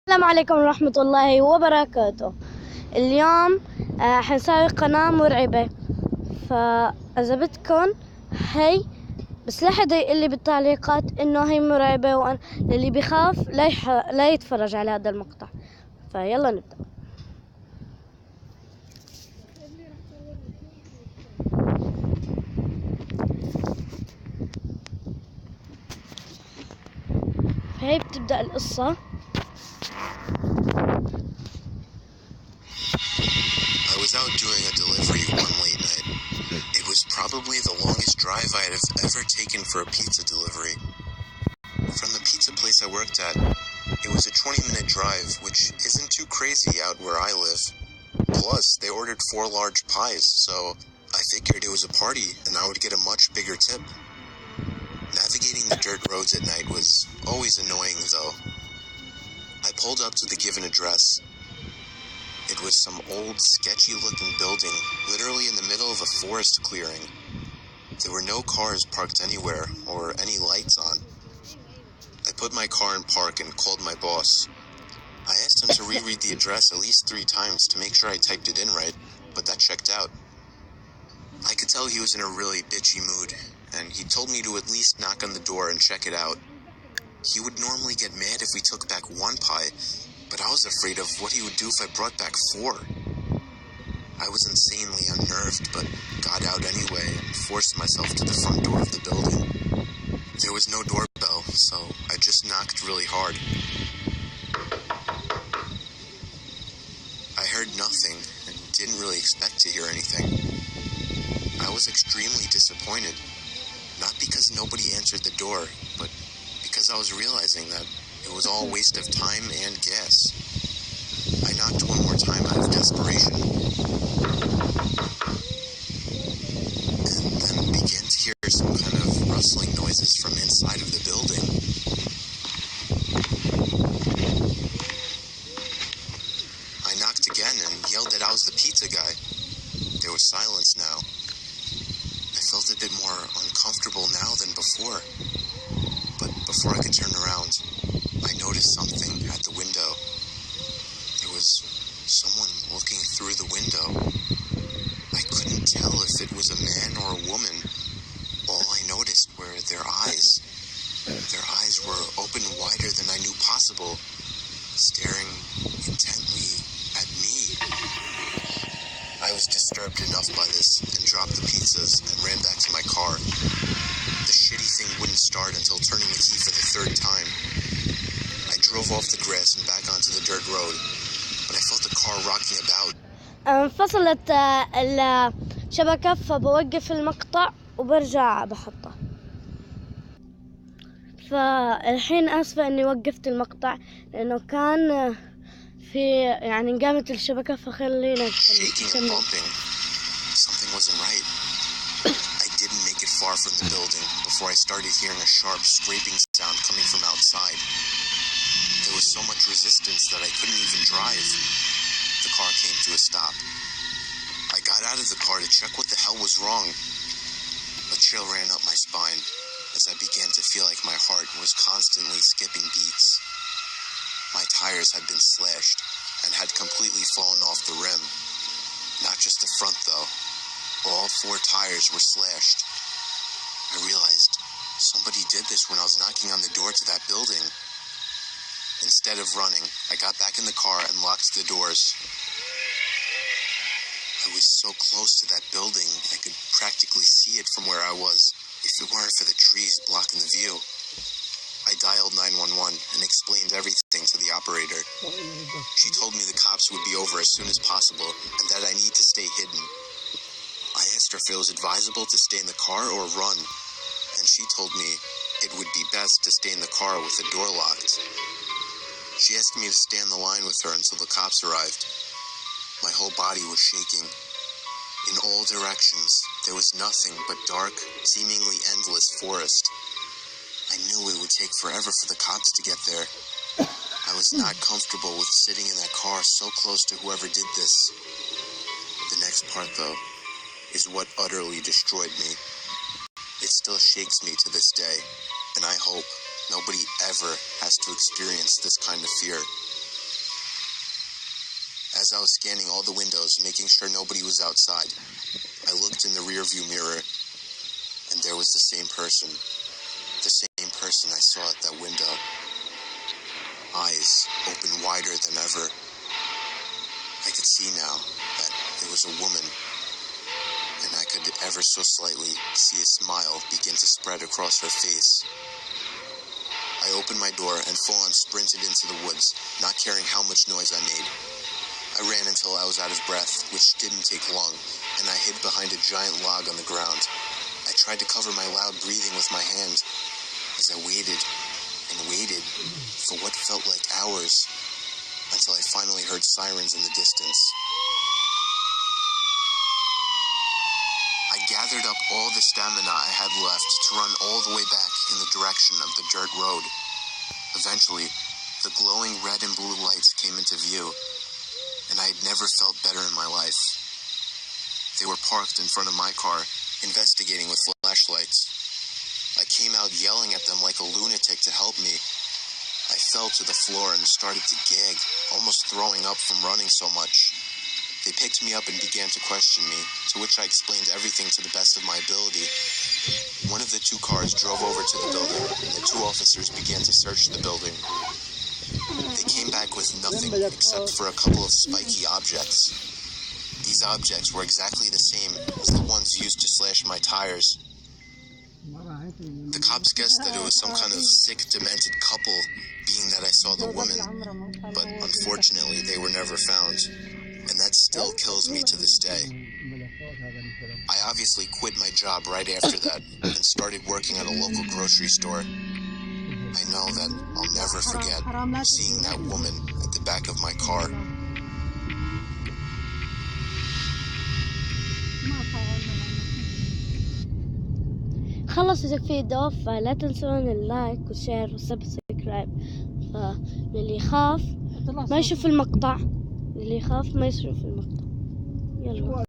السلام عليكم ورحمة الله وبركاته. اليوم حنساوي قناة مرعبة، فإذا بدكن هي بس لا حدا يقول لي بالتعليقات إنه هي مرعبة، وأنا اللي بيخاف لا يتفرج على هذا المقطع. فيلا نبدأ. فهي بتبدأ القصة. I was out doing a delivery one late night. It was probably the longest drive I had ever taken for a pizza delivery. From the pizza place I worked at, it was a 20-minute drive, which isn't too crazy out where I live. Plus, they ordered 4 large pies, so I figured it was a party and I would get a much bigger tip. Navigating the dirt roads at night was always annoying, though. I pulled up to the given address. It was some old, sketchy-looking building, literally in the middle of a forest clearing. There were no cars parked anywhere, or any lights on. I put my car in park and called my boss. I asked him to reread the address at least 3 times to make sure I typed it in right, but that checked out. I could tell he was in a really bitchy mood, and he told me to at least knock on the door and check it out. He would normally get mad if we took back 1 pie, but I was afraid of what he would do if I brought back 4. I was insanely unnerved, but got out anyway and forced myself to the front door of the building. There was no doorbell, so I just knocked really hard. I heard nothing and didn't really expect to hear anything. I was extremely disappointed, not because nobody answered the door, but because I was realizing that it was all a waste of time and gas. I knocked 1 more time out of desperation, and then began to hear some kind of rustling noises from inside of the building. I knocked again and yelled that I was the pizza guy. There was silence now. I felt a bit more uncomfortable now than before, but before I could turn around, I noticed something at the window. There was someone looking through the window. I couldn't tell if it was a man or a woman. All I noticed were their eyes. Their eyes were open wider than I knew possible, staring intently at me. I was disturbed enough by this and dropped the pizzas and ran back to my car. The shitty thing wouldn't start until turning the key for the 3rd time. I drove off the grass and back onto the dirt road, but I felt the car rocking about. انفصلت الشبكة، فبوقف المقطع وبرجع بحطه. فالحين آسفة إني وقفت المقطع لأنه كان في انقامت الشبكة، فخلينا Shaking and bumping. Something wasn't right. I didn't make it far from the building before I started hearing a sharp scraping sound coming from outside. There was so much resistance that I couldn't even drive. The car came to a stop. I got out of the car to check what the hell was wrong. A chill ran up my spine as I began to feel like my heart was constantly skipping beats. My tires had been slashed and had completely fallen off the rim. Not just the front though. All 4 tires were slashed. I realized somebody did this when I was knocking on the door to that building. Instead of running, I got back in the car and locked the doors. I was so close to that building, I could practically see it from where I was, if it weren't for the trees blocking the view. I dialed 911 and explained everything to the operator. She told me the cops would be over as soon as possible and that I need to stay hidden. I asked her if it was advisable to stay in the car or run, and she told me it would be best to stay in the car with the door locked. She asked me to stay on the line with her until the cops arrived. My whole body was shaking. In all directions, there was nothing but dark, seemingly endless forest. I knew it would take forever for the cops to get there. I was not comfortable with sitting in that car so close to whoever did this. The next part, though, is what utterly destroyed me. It still shakes me to this day, and I hope nobody ever has to experience this kind of fear. As I was scanning all the windows, making sure nobody was outside, I looked in the rearview mirror, and there was the same person. The same person I saw at that window. Eyes open wider than ever. I could see now that it was a woman, and I could ever so slightly see a smile begin to spread across her face. I opened my door and full-on sprinted into the woods, not caring how much noise I made. I ran until I was out of breath, which didn't take long, and I hid behind a giant log on the ground. I tried to cover my loud breathing with my hand as I waited and waited for what felt like hours until I finally heard sirens in the distance. I gathered up all the stamina I had left to run all the way back in the direction of the dirt road. Eventually, the glowing red and blue lights came into view, and I had never felt better in my life. They were parked in front of my car, investigating with flashlights. I came out yelling at them like a lunatic to help me. I fell to the floor and started to gag, almost throwing up from running so much. They picked me up and began to question me, to which I explained everything to the best of my ability. One of the two cars drove over to the building, and the two officers began to search the building. They came back with nothing except for a couple of spiky objects. These objects were exactly the same as the ones used to slash my tires. The cops guessed that it was some kind of sick, demented couple, being that I saw the woman, but unfortunately they were never found, and that still kills me to this day. I obviously quit my job right after that and started working at a local grocery store. I know that I'll never forget seeing that woman at the back of my car. خلص الفيديو، فلا تنسون اللايك والشير والسبسكرايب. فللي يخاف ما يشوف المقطع، اللي يخاف ما يشوف المقطع. يلا.